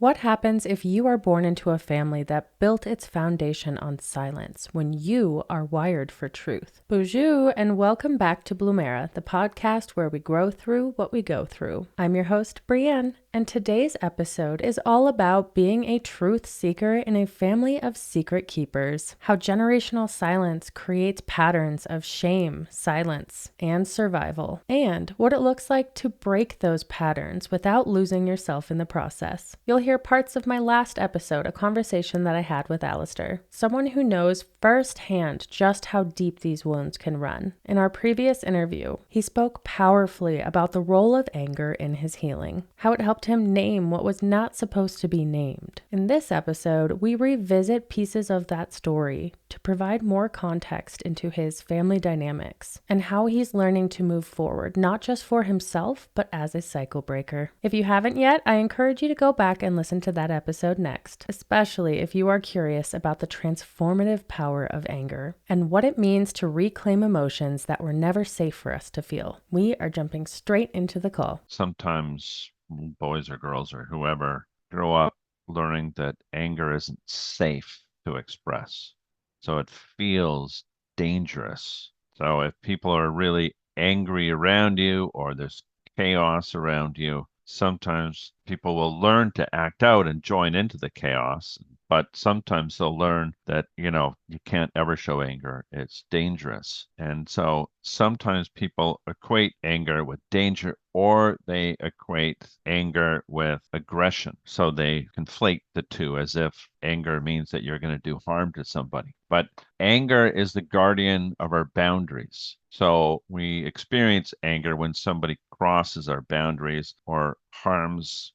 What happens if you are born into a family that built its foundation on silence when you are wired for truth? Bonjour and welcome back to Blumera, the podcast where we grow through what we go through. I'm your host, Brienne, and today's episode is all about being a truth seeker in a family of secret keepers, how generational silence creates patterns of shame, silence, and survival, and what it looks like to break those patterns without losing yourself in the process. You'll hear parts of my last episode, a conversation that I had with Alistair, someone who knows firsthand just how deep these wounds can run. In our previous interview, he spoke powerfully about the role of anger in his healing, how it helped him name what was not supposed to be named. In this episode, we revisit pieces of that story to provide more context into his family dynamics and how he's learning to move forward, not just for himself, but as a cycle breaker. If you haven't yet, I encourage you to go back and listen to that episode next, especially if you are curious about the transformative power of anger and what it means to reclaim emotions that were never safe for us to feel. We are jumping straight into the call. Sometimes boys or girls or whoever grow up learning that anger isn't safe to express. So it feels dangerous. So if people are really angry around you or there's chaos around you, sometimes people will learn to act out and join into the chaos. But sometimes they'll learn that, you can't ever show anger. It's dangerous. And so sometimes people equate anger with danger or they equate anger with aggression. So they conflate the two as if anger means that you're going to do harm to somebody. But anger is the guardian of our boundaries. So we experience anger when somebody crosses our boundaries or harms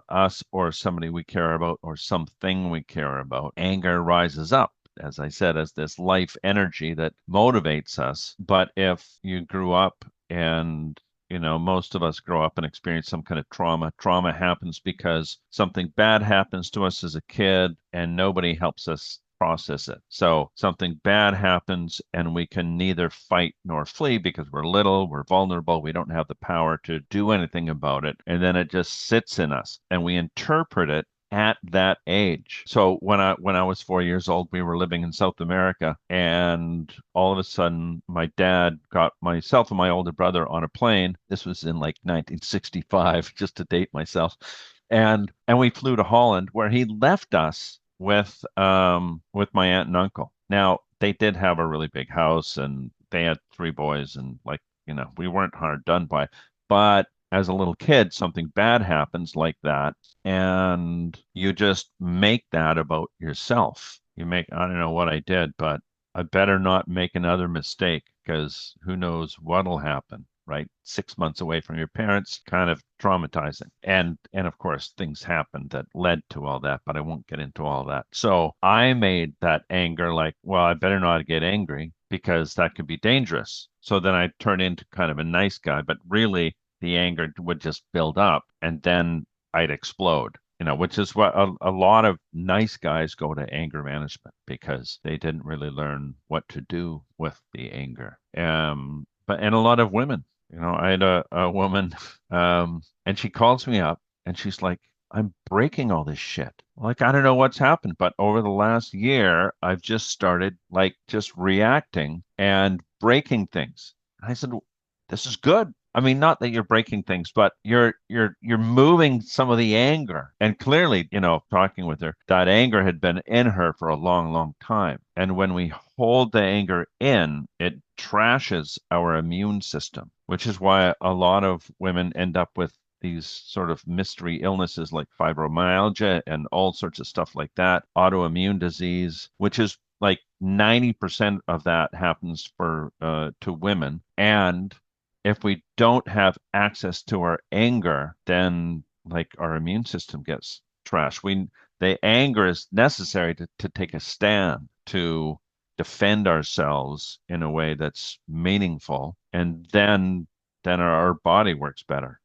us or somebody we care about or something we care about. Anger rises up, as I said, as this life energy that motivates us. But if you grew up and most of us grow up and experience some kind of trauma. Trauma happens because something bad happens to us as a kid and nobody helps us process it. So something bad happens and we can neither fight nor flee because we're little, we're vulnerable, we don't have the power to do anything about it. And then it just sits in us and we interpret it at that age. So when I was 4 years old, we were living in South America, and all of a sudden my dad got myself and my older brother on a plane. This was in like 1965, just to date myself. And we flew to Holland where he left us with my aunt and uncle. Now, they did have a really big house and they had three boys and we weren't hard done by. But as a little kid, something bad happens like that, and you just make that about yourself. I don't know what I did, but I better not make another mistake because who knows what'll happen, right? 6 months away from your parents, kind of traumatizing. And of course, things happened that led to all that, but I won't get into all that. So I made that anger like, well, I better not get angry because that could be dangerous. So then I turned into kind of a nice guy, but really the anger would just build up and then I'd explode. Which is what a lot of nice guys go to anger management because they didn't really learn what to do with the anger. And a lot of women, I had a woman, and she calls me up and she's like, I'm breaking all this shit. Like, I don't know what's happened, but over the last year, I've just started like just reacting and breaking things. And I said, this is good. I mean, not that you're breaking things, but you're moving some of the anger. And clearly, talking with her, that anger had been in her for a long, long time. And when we hold the anger in, it trashes our immune system, which is why a lot of women end up with these sort of mystery illnesses like fibromyalgia and all sorts of stuff like that, autoimmune disease, which is like 90% of that happens to women. And if we don't have access to our anger, then like our immune system gets trashed. The anger is necessary to take a stand, to defend ourselves in a way that's meaningful, and then our body works better.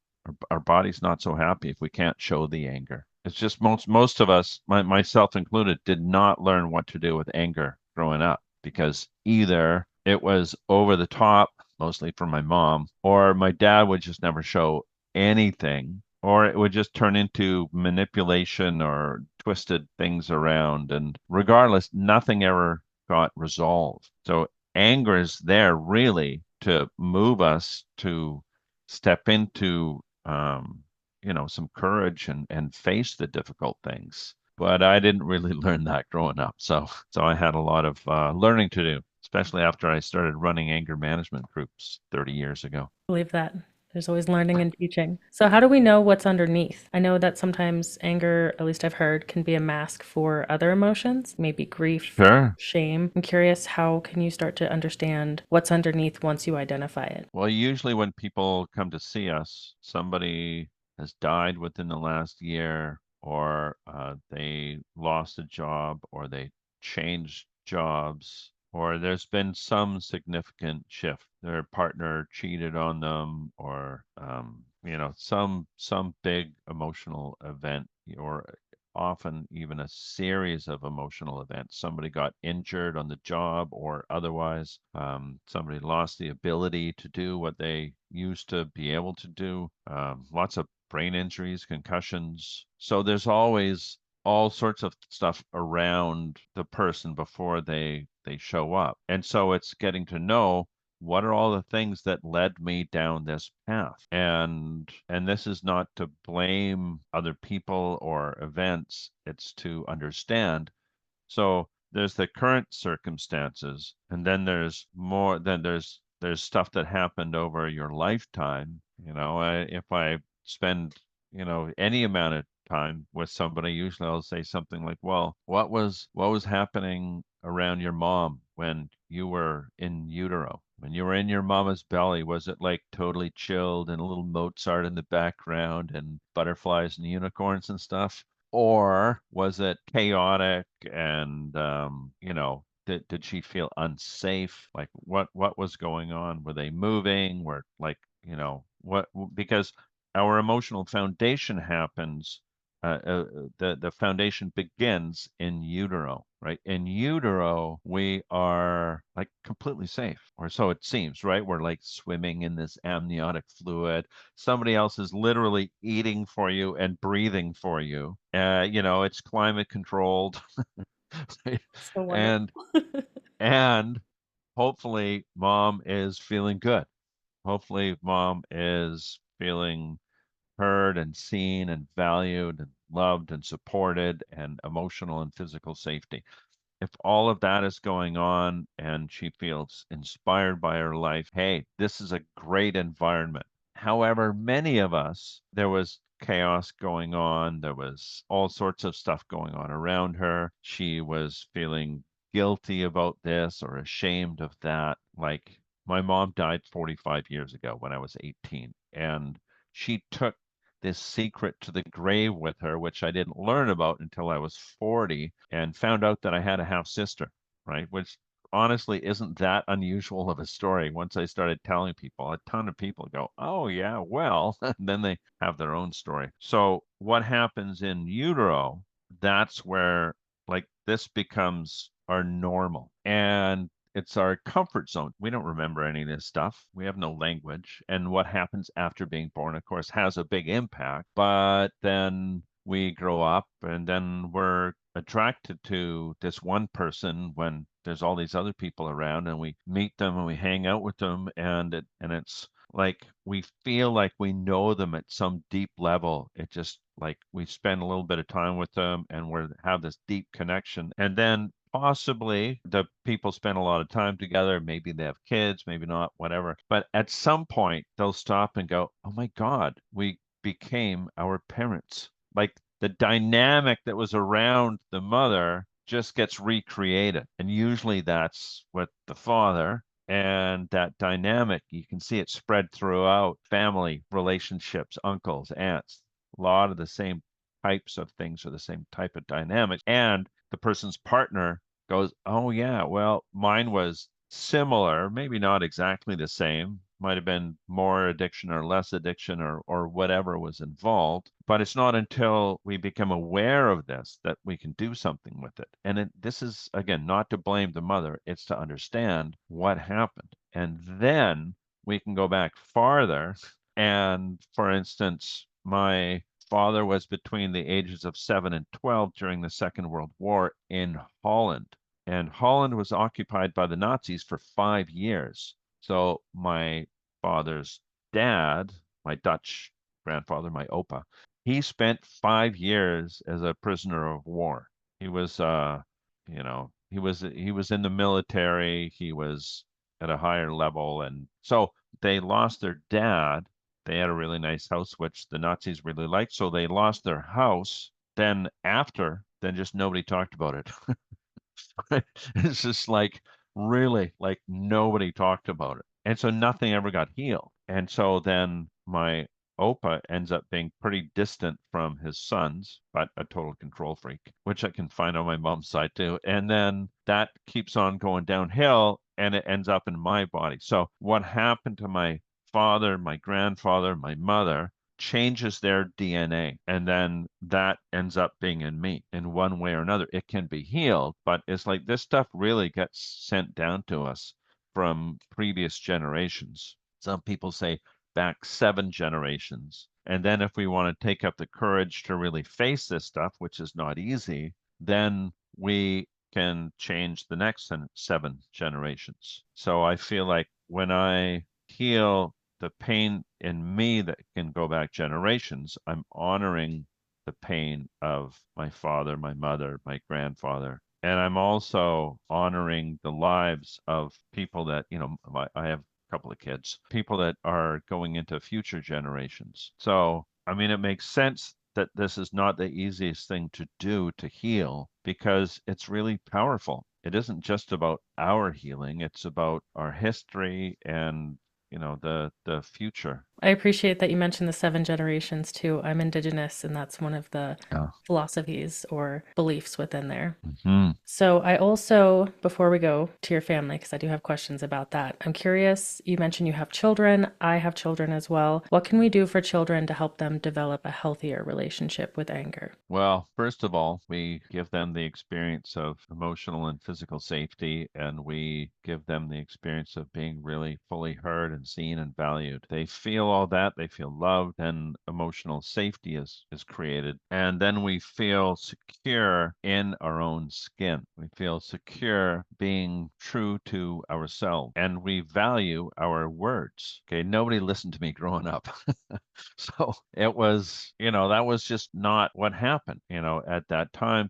Our body's not so happy if we can't show the anger. It's just most of us, myself included, did not learn what to do with anger growing up because either it was over the top, mostly from my mom, or my dad would just never show anything. or it would just turn into manipulation or twisted things around. And regardless, nothing ever got resolved. So anger is there really to move us to step into, some courage and face the difficult things. But I didn't really learn that growing up. So I had a lot of learning to do, especially after I started running anger management groups 30 years ago. Believe that. There's always learning and teaching. So, how do we know what's underneath? I know that sometimes anger, at least I've heard, can be a mask for other emotions, maybe grief, Sure. shame. I'm curious, how can you start to understand what's underneath once you identify it? Well, usually when people come to see us, somebody has died within the last year, or they lost a job, or they changed jobs, or there's been some significant shift. Their partner cheated on them, or some big emotional event, or often even a series of emotional events. Somebody got injured on the job or otherwise. Somebody lost the ability to do what they used to be able to do. Lots of brain injuries, concussions. So there's always all sorts of stuff around the person before they show up. And so it's getting to know what are all the things that led me down this path. And this is not to blame other people or events, it's to understand. So there's the current circumstances, and then there's more, then there's stuff that happened over your lifetime. If I spend, any amount of time with somebody, usually I'll say something like, well, what was happening around your mom when you were in utero? When you were in your mama's belly, was it like totally chilled and a little Mozart in the background and butterflies and unicorns and stuff? Or was it chaotic and did she feel unsafe? Like what was going on? Were they moving? Were like, what because our emotional foundation happens the foundation begins in utero, right? In utero, we are like completely safe, or so it seems, right? We're like swimming in this amniotic fluid. Somebody else is literally eating for you and breathing for you. It's climate controlled. Right? So wonderful. and and hopefully mom is feeling good. Hopefully mom is feeling heard and seen and valued and loved and supported and emotional and physical safety. If all of that is going on and she feels inspired by her life, hey, this is a great environment. However, many of us, there was chaos going on. There was all sorts of stuff going on around her. She was feeling guilty about this or ashamed of that. Like my mom died 45 years ago when I was 18, and she took this secret to the grave with her, which I didn't learn about until I was 40 and found out that I had a half sister, right? Which honestly isn't that unusual of a story. Once I started telling people, a ton of people go, oh, yeah, well, and then they have their own story. So, what happens in utero, that's where like this becomes our normal. And it's our comfort zone. We don't remember any of this stuff. We have no language. And what happens after being born, of course, has a big impact. But then we grow up and then we're attracted to this one person when there's all these other people around, and we meet them and we hang out with them, and it's like we feel like we know them at some deep level. It just like we spend a little bit of time with them and we have this deep connection. And then possibly the people spend a lot of time together. Maybe they have kids, maybe not, whatever. But at some point, they'll stop and go, oh my God, we became our parents. Like the dynamic that was around the mother just gets recreated. And usually that's with the father. And that dynamic, you can see it spread throughout family relationships, uncles, aunts. A lot of the same types of things are the same type of dynamics. And the person's partner goes, oh, yeah, well, mine was similar, maybe not exactly the same. Might have been more addiction or less addiction or whatever was involved. But it's not until we become aware of this that we can do something with it. And this is, again, not to blame the mother, it's to understand what happened. And then we can go back farther. And for instance, my father was between the ages of 7 and 12 during the Second World War in Holland. And Holland was occupied by the Nazis for 5 years. So my father's dad, my Dutch grandfather, my opa, he spent 5 years as a prisoner of war. He was, he was in the military. He was at a higher level, and so they lost their dad. They had a really nice house, which the Nazis really liked. So they lost their house. Then just nobody talked about it. It's just like really like nobody talked about it. And so nothing ever got healed. And so then my Opa ends up being pretty distant from his sons, but a total control freak, which I can find on my mom's side too. And then that keeps on going downhill and it ends up in my body. So what happened to my father, my grandfather, my mother changes their DNA, and then that ends up being in me in one way or another. It can be healed, but it's like this stuff really gets sent down to us from previous generations. Some people say back 7 generations. And then if we want to take up the courage to really face this stuff, which is not easy, then we can change the next 7 generations. So I feel like when I heal the pain in me that can go back generations, I'm honoring the pain of my father, my mother, my grandfather. And I'm also honoring the lives of people that, I have a couple of kids, people that are going into future generations. So, I mean, it makes sense that this is not the easiest thing to do to heal because it's really powerful. It isn't just about our healing, it's about our history and the future. I appreciate that you mentioned the 7 generations too. I'm Indigenous, and that's one of the Yeah. philosophies or beliefs within there. Hmm. So, I also, before we go to your family, because I do have questions about that, I'm curious. You mentioned you have children. I have children as well. What can we do for children to help them develop a healthier relationship with anger? Well, first of all, we give them the experience of emotional and physical safety, and we give them the experience of being really fully heard and seen and valued. They feel all that, they feel loved, and emotional safety is created. And then we feel secure in our own skin. We feel secure being true to ourselves, and we value our words. Okay, nobody listened to me growing up. So it was, that was just not what happened, at that time.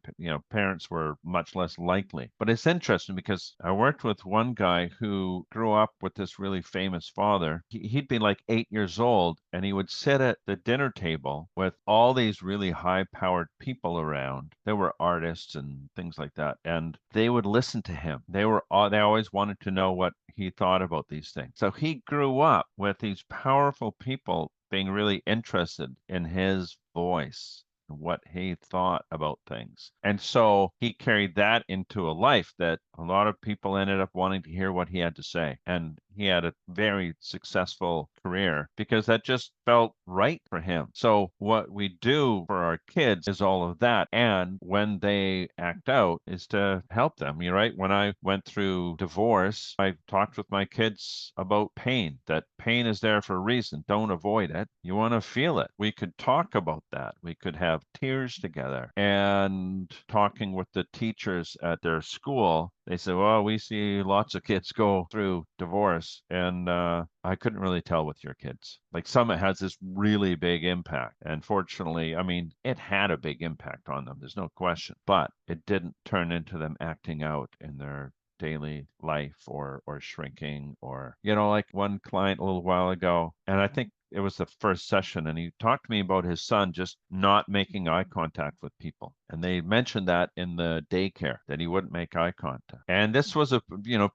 Parents were much less likely. But it's interesting because I worked with one guy who grew up with this really famous father. He'd be like 8 years old and he would sit at the dinner table with all these really high powered people around. There were artists and things like that. And they would listen to him. They always wanted to know what he thought about these things. So he grew up with these powerful people being really interested in his voice, what he thought about things. And so he carried that into a life that a lot of people ended up wanting to hear what he had to say. And he had a very successful career because that just felt right for him. So what we do for our kids is all of that. And when they act out is to help them. You're right. When I went through divorce, I talked with my kids about pain, that pain is there for a reason. Don't avoid it. You want to feel it. We could talk about that. We could have tears together. And talking with the teachers at their school, they said, well, we see lots of kids go through divorce, and I couldn't really tell with your kids. Like some, it has this really big impact. And fortunately, I mean, it had a big impact on them. There's no question, but it didn't turn into them acting out in their daily life or shrinking or like one client a little while ago, and I think it was the first session, and he talked to me about his son just not making eye contact with people, and they mentioned that in the daycare that he wouldn't make eye contact. And this was a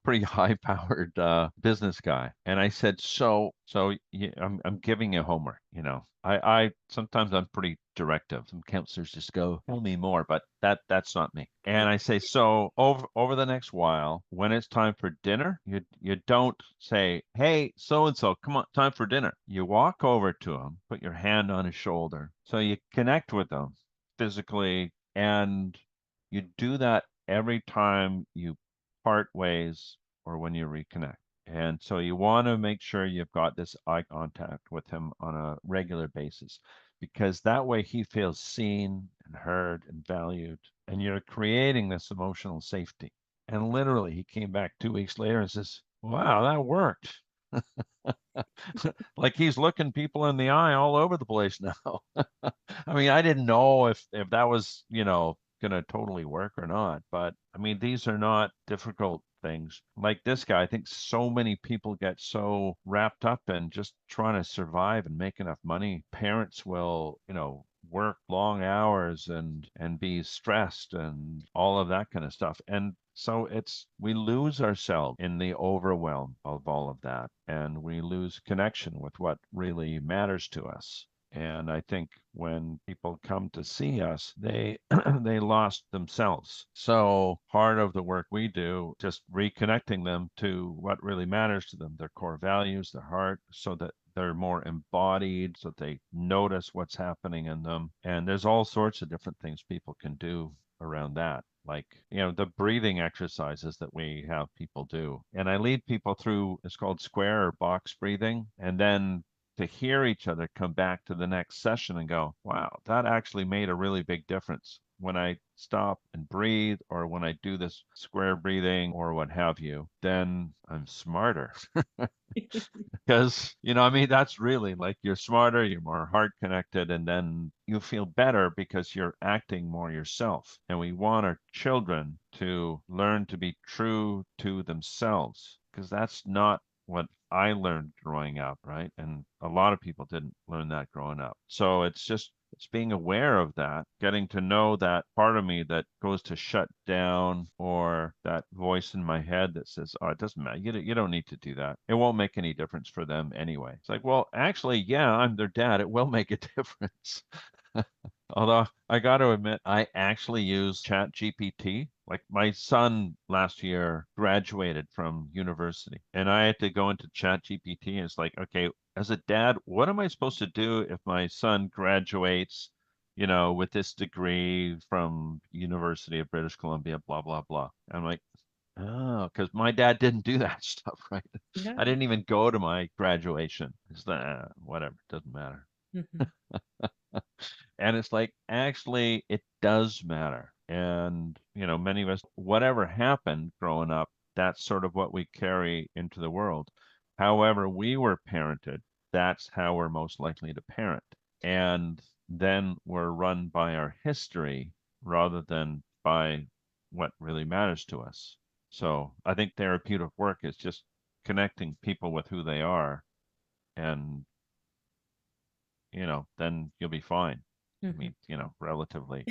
pretty high powered business guy, and I said, I'm giving you homework. I sometimes I'm pretty directive. Some counselors just go, tell me more, but that's not me. And I say, so over the next while, when it's time for dinner, you don't say, hey, so and so, come on, time for dinner. You walk over to him, put your hand on his shoulder, so you connect with them physically, and you do that every time you part ways or when you reconnect. And so you want to make sure you've got this eye contact with him on a regular basis. because that way he feels seen and heard and valued. And you're creating this emotional safety. And literally, he came back 2 weeks later and says, wow, that worked. Like he's looking people in the eye all over the place now. I mean, I didn't know if that was, gonna totally work or not. But I mean, these are not difficult things. Like this guy, I think so many people get so wrapped up in just trying to survive and make enough money. Parents will, work long hours and be stressed and all of that kind of stuff. And so we lose ourselves in the overwhelm of all of that, and we lose connection with what really matters to us. And I think when people come to see us, they they lost themselves. So part of the work we do, just reconnecting them to what really matters to them, their core values, their heart, so that they're more embodied, so they notice what's happening in them. And there's all sorts of different things people can do around that, like the breathing exercises that we have people do. And I lead people through, it's called square or box breathing, and then to hear each other come back to the next session and go, wow, that actually made a really big difference when I stop and breathe, or when I do this square breathing or what have you. Then I'm smarter. Because, I mean, that's really like you're smarter, you're more heart connected, and then you feel better because you're acting more yourself. And we want our children to learn to be true to themselves, because that's not what I learned growing up, right? And a lot of people didn't learn that growing up. So it's being aware of that, getting to know that part of me that goes to shut down, or that voice in my head that says, oh, it doesn't matter. You don't need to do that. It won't make any difference for them anyway. It's like, well, actually, yeah, I'm their dad. It will make a difference. Although I got to admit, I actually use Chat GPT. Like my son last year graduated from university, and I had to go into Chat GPT, and it's like, okay, as a dad, what am I supposed to do if my son graduates, with this degree from University of British Columbia, blah, blah, blah. I'm like, oh, because my dad didn't do that stuff, right? Yeah. I didn't even go to my graduation. It's whatever, doesn't matter. Mhm. And it's like, actually, it does matter. And, many of us, whatever happened growing up, that's sort of what we carry into the world. However, we were parented, that's how we're most likely to parent. And then we're run by our history rather than by what really matters to us. So I think therapeutic work is just connecting people with who they are, and then you'll be fine. I Mhm. mean, relatively,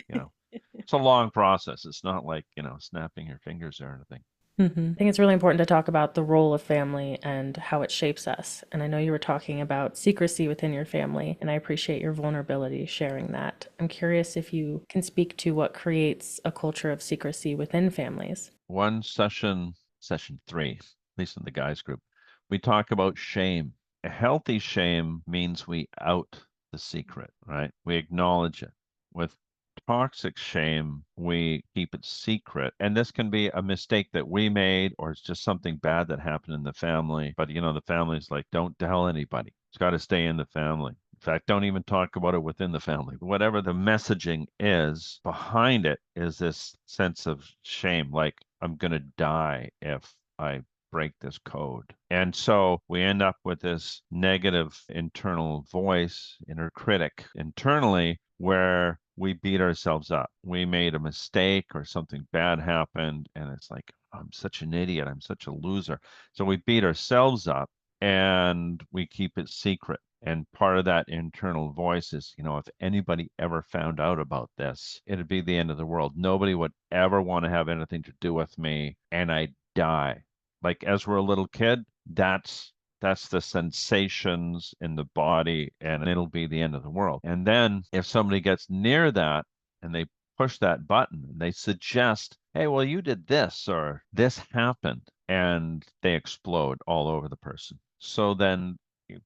it's a long process. It's not like, snapping your fingers or anything. I think it's really important to talk about the role of family and how it shapes us. And I know you were talking about secrecy within your family, and I appreciate your vulnerability sharing that. I'm curious if you can speak to what creates a culture of secrecy within families. One session 3, at least in the guys group, we talk about shame. A healthy shame means we out the secret, right? We acknowledge it. With toxic shame, we keep it secret. And this can be a mistake that we made, or it's just something bad that happened in the family. But, the family's like, don't tell anybody. It's got to stay in the family. In fact, don't even talk about it within the family. Whatever the messaging is, behind it is this sense of shame, like, I'm going to die if I break this code. And so we end up with this negative internal voice, inner critic internally, where we beat ourselves up. We made a mistake or something bad happened, and it's like, I'm such an idiot. I'm such a loser. So we beat ourselves up, and we keep it secret. And part of that internal voice is, if anybody ever found out about this, it'd be the end of the world. Nobody would ever want to have anything to do with me, and I'd die. Like as we're a little kid, that's the sensations in the body, and it'll be the end of the world. And then if somebody gets near that and they push that button and they suggest, hey, well, you did this or this happened, and they explode all over the person. So then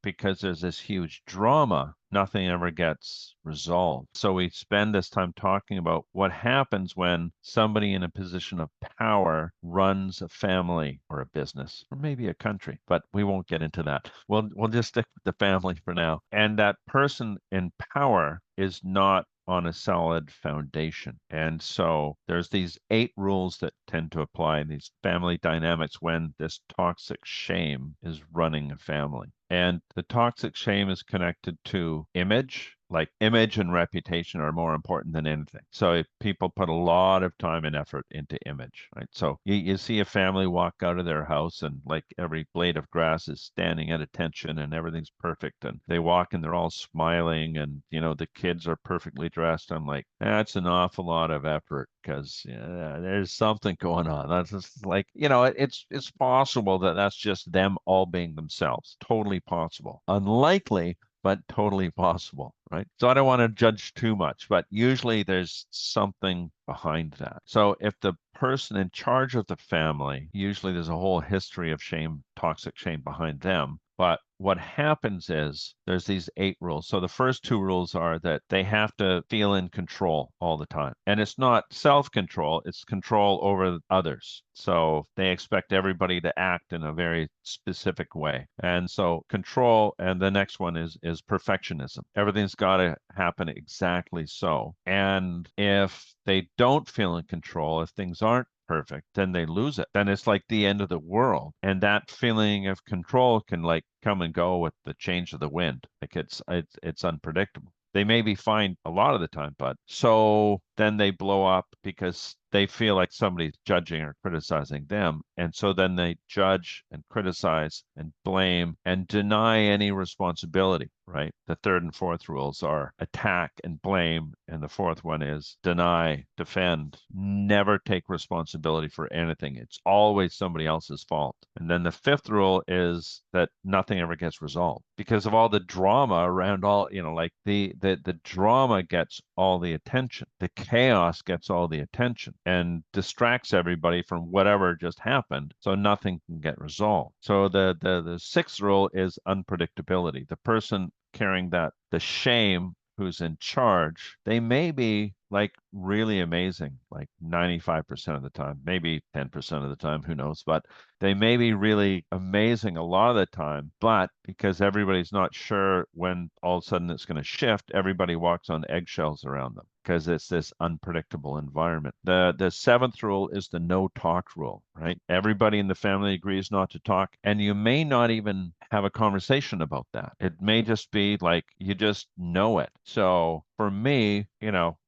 because there's this huge drama, nothing ever gets resolved. So we spend this time talking about what happens when somebody in a position of power runs a family or a business or maybe a country, but we won't get into that. We'll just stick with the family for now. And that person in power is not on a solid foundation. And so there's these 8 rules that tend to apply in these family dynamics when this toxic shame is running a family. And the toxic shame is connected to image, like image and reputation are more important than anything. So people put a lot of time and effort into image, right? So you see a family walk out of their house and like every blade of grass is standing at attention and everything's perfect. And they walk and they're all smiling and, the kids are perfectly dressed. I'm like, that's an awful lot of effort because there's something going on. That's just like, it's possible that that's just them all being themselves. Totally possible. Unlikely, but totally possible, right? So I don't want to judge too much, but usually there's something behind that. So if the person in charge of the family, usually there's a whole history of shame, toxic shame behind them. But what happens is there's these 8 rules. So the first 2 rules are that they have to feel in control all the time. And it's not self-control, it's control over others. So they expect everybody to act in a very specific way. And so control, and the next one is perfectionism. Everything's got to happen exactly so. And if they don't feel in control, if things aren't perfect, then they lose it. Then it's like the end of the world. And that feeling of control can like come and go with the change of the wind. Like it's unpredictable. They may be fine a lot of the time, but so then they blow up because they feel like somebody's judging or criticizing them. And so then they judge and criticize and blame and deny any responsibility, right? The 3rd and 4th rules are attack and blame. And the 4th one is deny, defend, never take responsibility for anything. It's always somebody else's fault. And then the 5th rule is that nothing ever gets resolved because of all the drama around all, like the drama gets all the attention. The chaos gets all the attention and distracts everybody from whatever just happened, so nothing can get resolved. So the 6th rule is unpredictability. The person carrying the shame who's in charge, they may be like really amazing, like 95% of the time, maybe 10% of the time, who knows, but they may be really amazing a lot of the time, but because everybody's not sure when all of a sudden it's going to shift, everybody walks on eggshells around them because it's this unpredictable environment. The 7th rule is the no talk rule, right? Everybody in the family agrees not to talk, and you may not even have a conversation about that. It may just be like you just know it. So for me,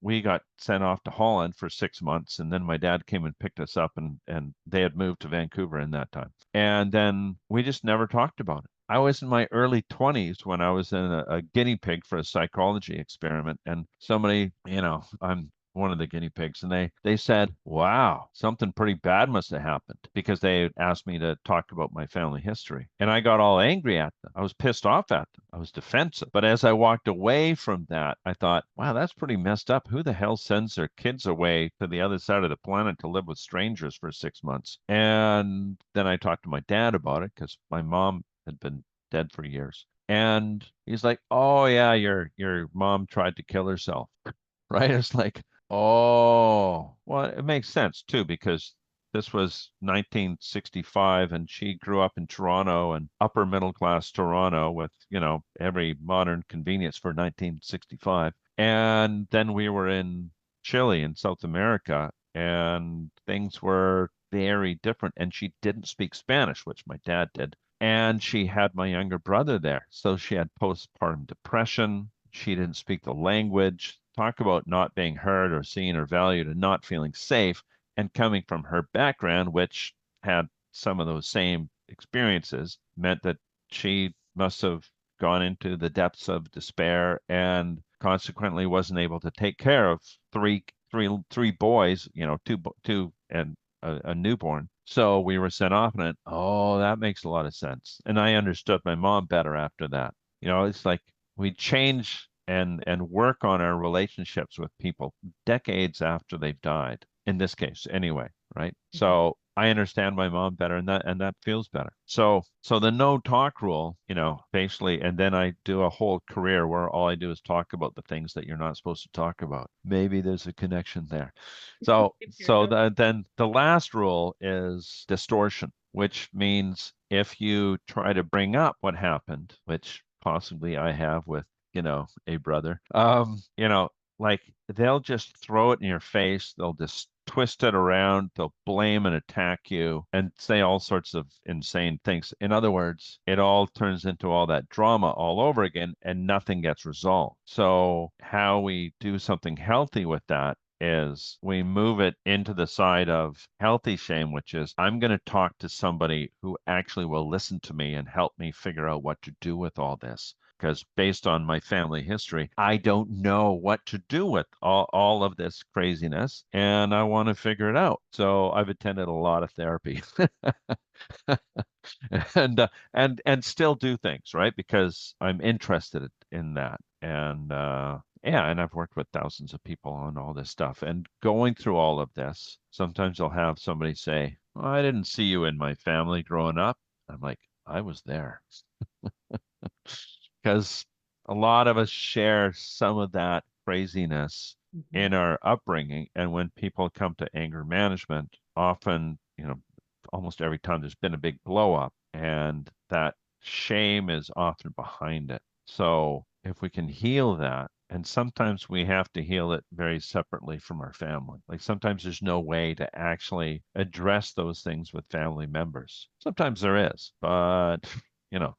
we got sent off to Holland for 6 months, and then my dad came and picked us up, and they had moved to Vancouver in that time. And then we just never talked about it. I was in my early 20s when I was in a guinea pig for a psychology experiment, and somebody, I'm one of the guinea pigs, and they said, wow, something pretty bad must have happened because they asked me to talk about my family history. And I got all angry at them. I was pissed off at them. I was defensive. But as I walked away from that, I thought, wow, that's pretty messed up. Who the hell sends their kids away to the other side of the planet to live with strangers for 6 months? And then I talked to my dad about it because my mom had been dead for years. And he's like, oh yeah, your mom tried to kill herself. Right? It's like, oh, well, it makes sense too, because this was 1965 and she grew up in Toronto and upper middle class Toronto with, every modern convenience for 1965. And then we were in Chile in South America and things were very different. And she didn't speak Spanish, which my dad did. And she had my younger brother there. So she had postpartum depression. She didn't speak the language. Talk about not being heard or seen or valued and not feeling safe. And coming from her background, which had some of those same experiences, meant that she must have gone into the depths of despair and consequently wasn't able to take care of three boys, two and a newborn. So we were sent off, and oh, that makes a lot of sense. And I understood my mom better after that. It's like we change and work on our relationships with people decades after they've died. In this case, anyway, right? Mhm. So I understand my mom better, and that feels better. So the no talk rule, basically, and then I do a whole career where all I do is talk about the things that you're not supposed to talk about. Maybe there's a connection there. So then the last rule is distortion, which means if you try to bring up what happened, which possibly I have with, a brother, like they'll just throw it in your face. They'll just twist it around. They'll blame and attack you and say all sorts of insane things. In other words, it all turns into all that drama all over again and nothing gets resolved. So, how we do something healthy with that is we move it into the side of healthy shame, which is I'm going to talk to somebody who actually will listen to me and help me figure out what to do with all this, because based on my family history, I don't know what to do with all of this craziness and I want to figure it out. So I've attended a lot of therapy and still do things, right? Because I'm interested in that. Yeah, and I've worked with thousands of people on all this stuff. And going through all of this, sometimes I'll have somebody say, well, I didn't see you in my family growing up. I'm like, I was there because a lot of us share some of that craziness Mhm. in our upbringing. And when people come to anger management, often, almost every time there's been a big blow up, and that shame is often behind it. So if we can heal that, and sometimes we have to heal it very separately from our family. Like sometimes there's no way to actually address those things with family members. Sometimes there is, but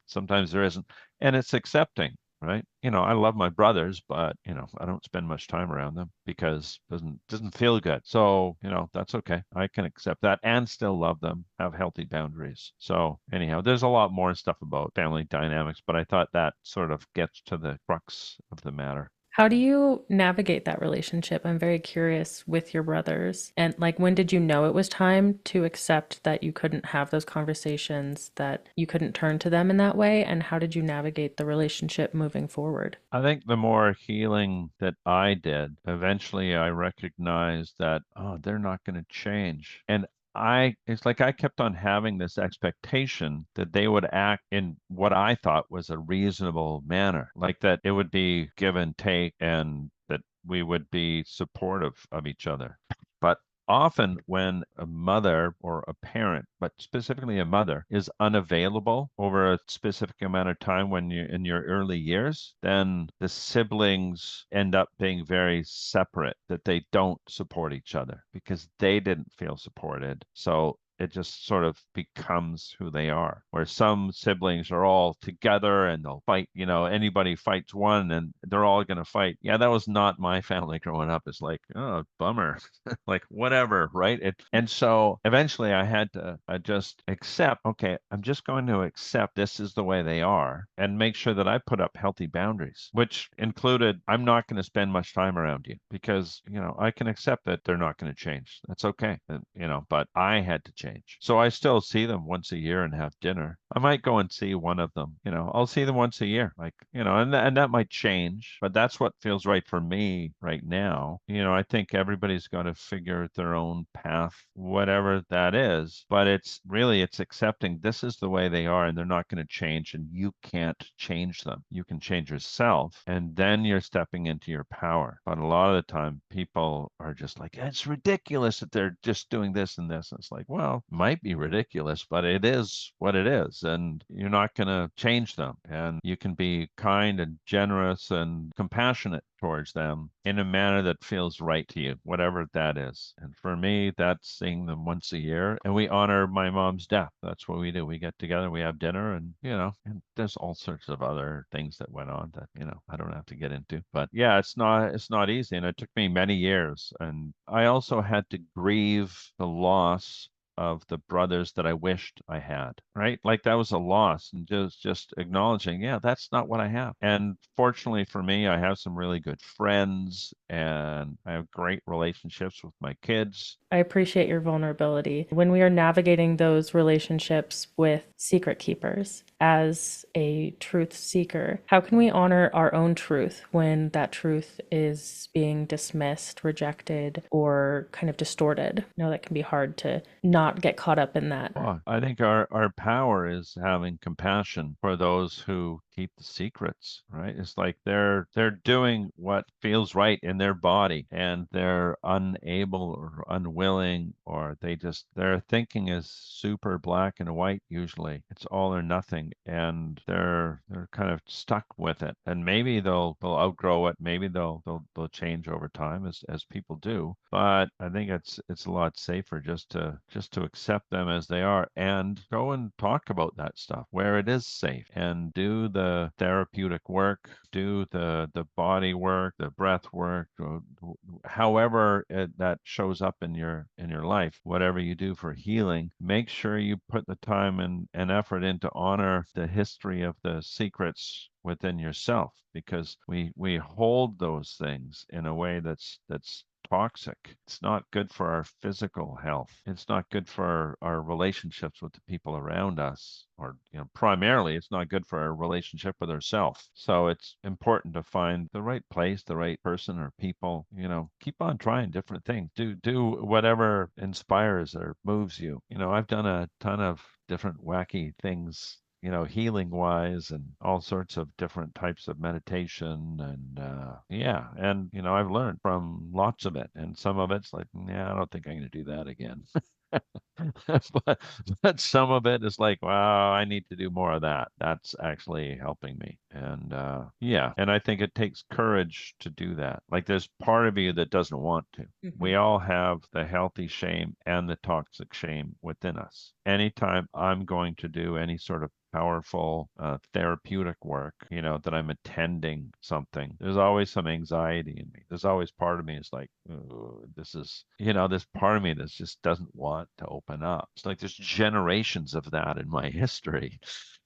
sometimes there isn't. And it's accepting, right? I love my brothers, but I don't spend much time around them because it doesn't feel good. So, that's okay. I can accept that and still love them, have healthy boundaries. So, anyhow, there's a lot more stuff about family dynamics, but I thought that sort of gets to the crux of the matter. How do you navigate that relationship? I'm very curious with your brothers. And like, when did you know it was time to accept that you couldn't have those conversations, that you couldn't turn to them in that way? And how did you navigate the relationship moving forward? I think the more healing that I did, eventually I recognized that, oh, they're not going to change. And it's like I kept on having this expectation that they would act in what I thought was a reasonable manner, like that it would be give and take and that we would be supportive of each other. But often when a mother or a parent, but specifically a mother, is unavailable over a specific amount of time when you're in your early years, then the siblings end up being very separate, that they don't support each other because they didn't feel supported. So it just sort of becomes who they are. Where some siblings are all together and they'll fight, anybody fights one and they're all going to fight. Yeah, that was not my family growing up. It's like, oh, bummer. Like whatever, right? And so eventually I had to just accept, okay, I'm just going to accept this is the way they are and make sure that I put up healthy boundaries, which included I'm not going to spend much time around you because, I can accept that they're not going to change. That's okay. But I had to change. So I still see them once a year and have dinner. I might go and see one of them, I'll see them once a year, like, and that might change, but that's what feels right for me right now. I think everybody's going to figure their own path, whatever that is. But it's accepting this is the way they are and they're not going to change and you can't change them. You can change yourself and then you're stepping into your power. But a lot of the time people are just like, it's ridiculous that they're just doing this and this. And it's like, well, it might be ridiculous, but it is what it is. And you're not going to change them. And you can be kind and generous and compassionate towards them in a manner that feels right to you, whatever that is. And for me, that's seeing them once a year. And we honor my mom's death. That's what we do. We get together, we have dinner, and there's all sorts of other things that went on that, I don't have to get into. But yeah, it's not easy. And it took me many years. And I also had to grieve the loss of the brothers that I wished I had, right? Like that was a loss and just acknowledging, yeah, that's not what I have. And fortunately for me, I have some really good friends and I have great relationships with my kids. I appreciate your vulnerability. When we are navigating those relationships with secret keepers, as a truth seeker, how can we honor our own truth when that truth is being dismissed, rejected, or kind of distorted? I know that can be hard to not get caught up in that. Well, I think our power is having compassion for those who keep the secrets, right? It's like they're doing what feels right in their body and they're unable or unwilling, or their thinking is super black and white usually. It's all or nothing, and they're kind of stuck with it. And maybe they'll outgrow it, maybe they'll change over time as people do. But I think it's a lot safer just to accept them as they are and go and talk about that stuff where it is safe and do the therapeutic work, do the body work, the breath work, however that shows up in your life, whatever you do for healing, make sure you put the time and effort in to honor the history of the secrets within yourself, because we hold those things in a way that's toxic. It's not good for our physical health. It's not good for our relationships with the people around us, or primarily it's not good for our relationship with ourselves. So it's important to find the right place, the right person or people. Keep on trying different things. Do whatever inspires or moves you. I've done a ton of different wacky things, healing wise, and all sorts of different types of meditation. And yeah, and I've learned from lots of it. And some of it's like, yeah, I don't think I'm going to do that again. but but some of it is like, wow, I need to do more of that. That's actually helping me. And yeah, and I think it takes courage to do that. Like there's part of you that doesn't want to. Mhm. We all have the healthy shame and the toxic shame within us. Anytime I'm going to do any sort of powerful therapeutic work, that I'm attending something, there's always some anxiety in me. There's always part of me is like, "Ooh, this is, this part of me that just doesn't want to open up." It's like there's generations of that in my history.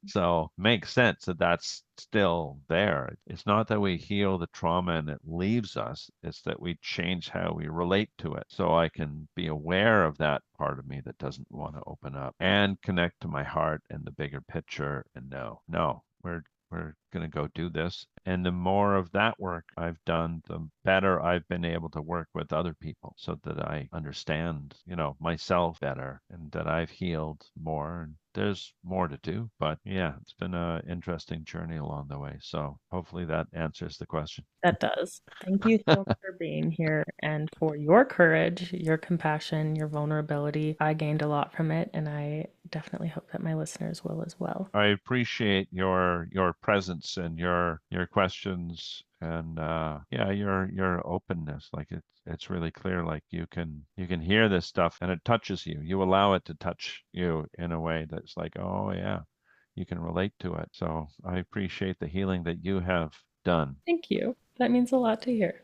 So makes sense that that's still there. It's not that we heal the trauma and it leaves us. It's that we change how we relate to it. So I can be aware of that part of me that doesn't want to open up and connect to my heart and the bigger picture and know, no, we're going to go do this. And the more of that work I've done, the better I've been able to work with other people so that I understand, myself better and that I've healed more. And there's more to do, but yeah, it's been an interesting journey along the way. So hopefully that answers the question. That does. Thank you so much for being here and for your courage, your compassion, your vulnerability. I gained a lot from it, and I definitely hope that my listeners will as well. I appreciate your presence and your questions, and yeah, your openness. Like it's really clear. Like you can hear this stuff and it touches you. You allow it to touch you in a way that's like, oh yeah, you can relate to it. So I appreciate the healing that you have done. Thank you. That means a lot to hear.